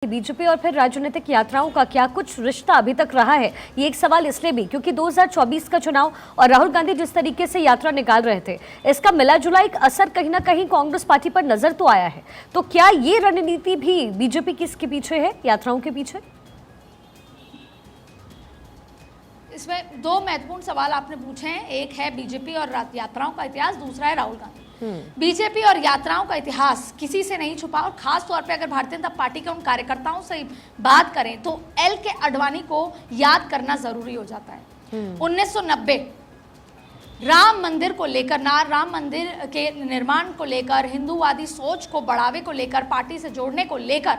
BJP और फिर राजनीतिक यात्राओं का क्या कुछ रिश्ता अभी तक रहा है? ये एक सवाल इसलिए भी क्योंकि 2024 का चुनाव और राहुल गांधी जिस तरीके से यात्रा निकाल रहे थे, इसका मिला जुला एक असर कहीं ना कहीं कांग्रेस पार्टी पर नजर तो आया है। तो क्या ये रणनीति भी बीजेपी की इसके पीछे है, यात्राओं के पीछे? इसमें दो महत्वपूर्ण सवाल आपने पूछे हैं। एक है बीजेपी और यात्राओं का इतिहास, दूसरा है राहुल गांधी। बीजेपी और यात्राओं का इतिहास किसी से नहीं छुपा, और खास तौर पे अगर भारतीय जनता पार्टी के उन कार्यकर्ताओं से बात करें तो एल के आडवाणी को याद करना जरूरी हो जाता है। 1990 राम मंदिर को लेकर, राम मंदिर के निर्माण को लेकर, हिंदूवादी सोच को बढ़ावे को लेकर, पार्टी से जोड़ने को लेकर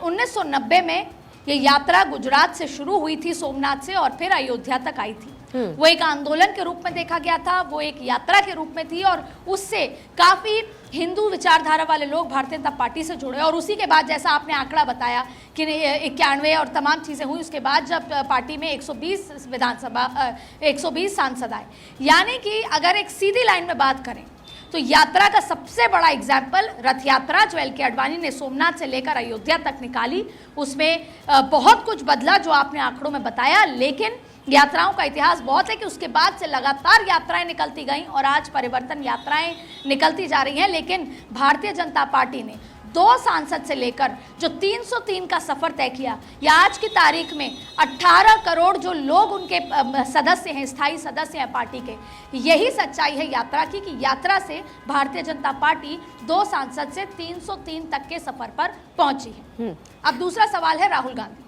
1990 में ये यात्रा गुजरात से शुरू हुई थी, सोमनाथ से, और फिर अयोध्या तक आई थी। वो एक आंदोलन के रूप में देखा गया था, वो एक यात्रा के रूप में थी, और उससे काफी हिंदू विचारधारा वाले लोग भारतीय जनता पार्टी से जुड़े। और उसी के बाद जैसा आपने आंकड़ा बताया कि 91 और तमाम चीजें हुई, उसके बाद जब पार्टी में 120 सांसद आए, यानी कि अगर एक सीधी लाइन में बात करें तो यात्रा का सबसे बड़ा एग्जाम्पल रथ यात्रा जो एल के आडवाणी ने सोमनाथ से लेकर अयोध्या तक निकाली, उसमें बहुत कुछ बदला जो आपने आंकड़ों में बताया। लेकिन यात्राओं का इतिहास बहुत है कि उसके बाद से लगातार यात्राएं निकलती गईं और आज परिवर्तन यात्राएं निकलती जा रही हैं। लेकिन भारतीय जनता पार्टी ने 2 सांसद से लेकर जो 303 का सफर तय किया, या आज की तारीख में 18 करोड़ जो लोग उनके सदस्य हैं, स्थायी सदस्य हैं पार्टी के, यही सच्चाई है यात्रा की कि यात्रा से भारतीय जनता पार्टी 2 सांसद से 303 तक के सफर पर पहुंची है। अब दूसरा सवाल है राहुल गांधी।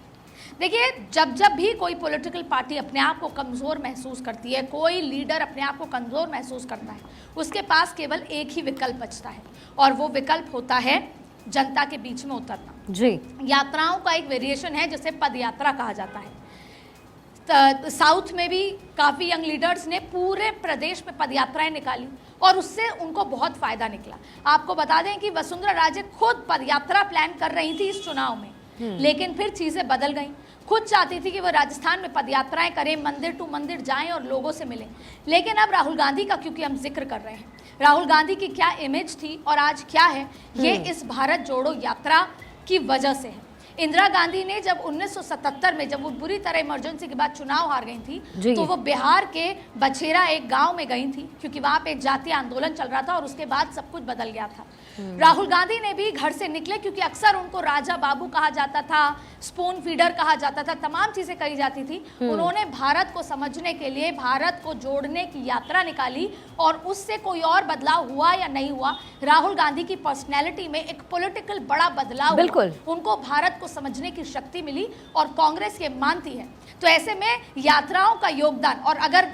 देखिए, जब भी कोई पॉलिटिकल पार्टी अपने आप को कमज़ोर महसूस करती है, कोई लीडर अपने आप को कमज़ोर महसूस करता है, उसके पास केवल एक ही विकल्प बचता है, और वो विकल्प होता है जनता के बीच में उतरना। जी, यात्राओं का एक वेरिएशन है जिसे पद यात्रा कहा जाता है। साउथ में भी काफ़ी यंग लीडर्स ने पूरे प्रदेश में पद यात्राएं निकाली और उससे उनको बहुत फायदा निकला। आपको बता दें कि वसुंधरा राजे खुद पद यात्रा प्लान कर रही थी इस चुनाव में, लेकिन फिर चीजें बदल गईं। खुद चाहती थी कि वो राजस्थान में पदयात्राएं करें, मंदिर टू मंदिर जाएं और लोगों से मिलें। लेकिन अब राहुल गांधी का क्योंकि हम जिक्र कर रहे हैं, राहुल गांधी की क्या इमेज थी और आज क्या है, ये इस भारत जोड़ो यात्रा की वजह से है। इंदिरा गांधी ने जब 1977 में, जब वो बुरी तरह इमरजेंसी के बाद चुनाव हार गई थी, तो वो बिहार के बछेरा एक गांव में गई थी क्योंकि वहां पे जातीय आंदोलन चल रहा था, और उसके बाद सब कुछ बदल गया था। राहुल गांधी ने भी घर से निकले, क्योंकि अक्सर उनको राजा बाबू कहा जाता था, स्पून फीडर कहा जाता था, तमाम चीजें कही जाती थी। उन्होंने भारत को समझने के लिए, भारत को जोड़ने की यात्रा निकाली, और उससे कोई और बदलाव हुआ या नहीं हुआ, राहुल गांधी की पर्सनैलिटी में एक पॉलिटिकल बड़ा बदलाव, बिल्कुल उनको भारत को समझने की शक्ति मिली, और कांग्रेस ये मानती है। तो ऐसे में यात्राओं का योगदान, और अगर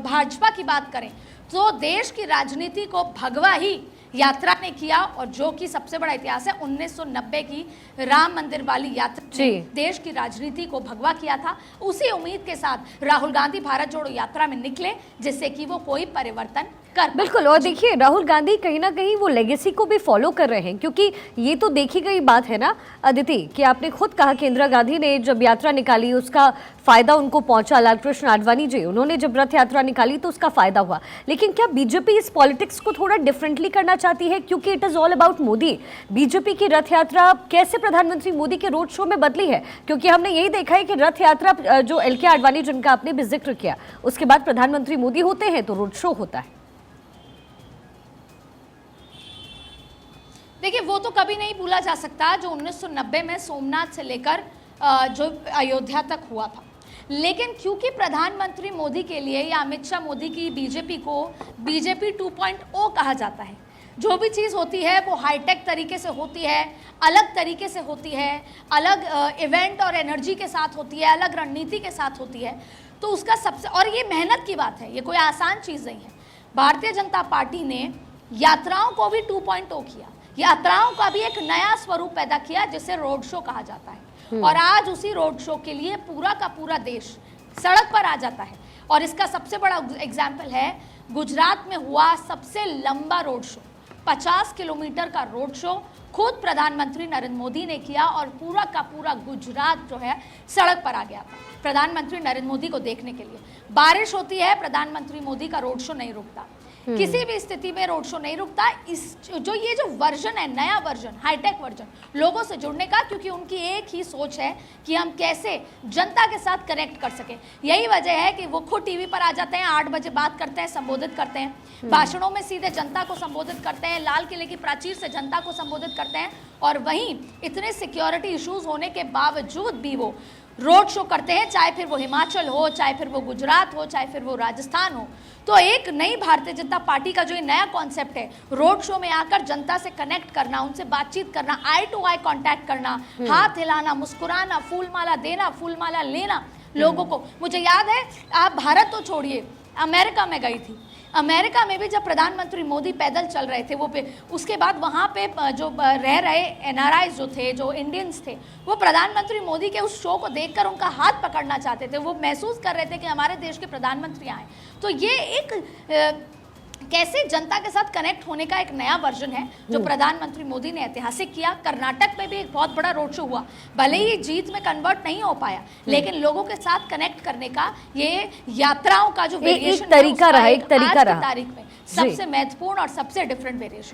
भाजपा की बात करें तो देश की राजनीति को भगवा ही यात्रा ने किया, और जो कि सबसे बड़ा इतिहास है, 1990 की राम मंदिर वाली यात्रा ने देश की राजनीति को भगवा किया था। उसी उम्मीद के साथ राहुल गांधी भारत जोड़ो यात्रा में निकले, जिससे कि वो कोई परिवर्तन कर। बिल्कुल, और देखिए राहुल गांधी कहीं ना कहीं वो लेगेसी को भी फॉलो कर रहे हैं, क्योंकि ये तो देखी गई बात है ना अदिति, कि आपने खुद कहा कि इंदिरा गांधी ने जब यात्रा निकाली उसका फायदा उनको पहुंचा। लालकृष्ण आडवाणी जी, उन्होंने जब रथ यात्रा निकाली तो उसका फायदा हुआ। लेकिन क्या बीजेपी इस पॉलिटिक्स को थोड़ा डिफरेंटली करना चाहती है, क्योंकि it is all about Modi? BJP की रथ यात्रा कैसे प्रधानमंत्री मोदी के रोड शो में बदली है? क्योंकि हमने यही देखा है कि रथ यात्रा जो एल के आडवाणी जिनका आपने भी जिक्र किया, उसके बाद प्रधानमंत्री मोदी होते हैं तो रोड शो होता है। देखिए, वो तो कभी नहीं भूला जा सकता जो 1990 में सोमनाथ से लेकर जो अयोध्या तक हुआ था। लेकिन क्योंकि प्रधानमंत्री मोदी के लिए, या अमित शाह मोदी की बीजेपी को बीजेपी 2.0 कहा जाता है, जो भी चीज़ होती है वो हाईटेक तरीके से होती है, अलग तरीके से होती है, अलग इवेंट और एनर्जी के साथ होती है, अलग रणनीति के साथ होती है, तो उसका सबसे, और ये मेहनत की बात है, ये कोई आसान चीज़ नहीं है। भारतीय जनता पार्टी ने यात्राओं को भी 2.0 किया, यात्राओं का भी एक नया स्वरूप पैदा किया जिसे रोड शो कहा जाता है, और आज उसी रोड शो के लिए पूरा का पूरा देश सड़क पर आ जाता है। और इसका सबसे बड़ा एग्जाम्पल है गुजरात में हुआ सबसे लंबा रोड शो, 50 किलोमीटर का रोड शो खुद प्रधानमंत्री नरेंद्र मोदी ने किया, और पूरा का पूरा गुजरात जो है सड़क पर आ गया था प्रधानमंत्री नरेंद्र मोदी को देखने के लिए। बारिश होती है, प्रधानमंत्री मोदी का रोड शो नहीं रुकता। किसी भी स्थिति में रोड शो नहीं रुकता। इस ये जो वर्जन है, नया वर्जन, हाईटेक वर्जन लोगों से जुड़ने का, क्योंकि उनकी एक ही सोच है कि हम कैसे जनता के साथ कनेक्ट कर सके। यही वजह है कि वो खुद टीवी पर आ जाते हैं, 8 बजे बात करते हैं, संबोधित करते हैं, भाषणों में सीधे जनता को संबोधित करते हैं, लाल किले की प्राचीर से जनता को संबोधित करते हैं, और वहीं इतने सिक्योरिटी इश्यूज होने के बावजूद भी वो रोड शो करते हैं, चाहे फिर वो हिमाचल हो, चाहे फिर वो गुजरात हो, चाहे फिर वो राजस्थान हो। तो एक नई भारतीय जनता पार्टी का जो ये नया कॉन्सेप्ट है, रोड शो में आकर जनता से कनेक्ट करना, उनसे बातचीत करना, आई टू आई कांटेक्ट करना, हाथ हिलाना, मुस्कुराना, फूलमाला देना, फूलमाला लेना लोगों को। मुझे याद है, आप भारत तो छोड़िए, अमेरिका में गई थी। अमेरिका में भी जब प्रधानमंत्री मोदी पैदल चल रहे थे, वो पे उसके बाद वहाँ पे जो रह रहे एनआरआई जो थे, जो इंडियंस थे, वो प्रधानमंत्री मोदी के उस शो को देखकर उनका हाथ पकड़ना चाहते थे। वो महसूस कर रहे थे कि हमारे देश के प्रधानमंत्री आए। तो ये एक कैसे जनता के साथ कनेक्ट होने का एक नया वर्जन है जो प्रधानमंत्री मोदी ने ऐतिहासिक किया। कर्नाटक में भी एक बहुत बड़ा रोड शो हुआ, भले ही जीत में कन्वर्ट नहीं हो पाया, लेकिन लोगों के साथ कनेक्ट करने का ये यात्राओं का जो वेरिएशन एक तरीका रहा, एक तरीका रहा तारीख में सबसे महत्वपूर्ण और सबसे डिफरेंट वेरिएशन।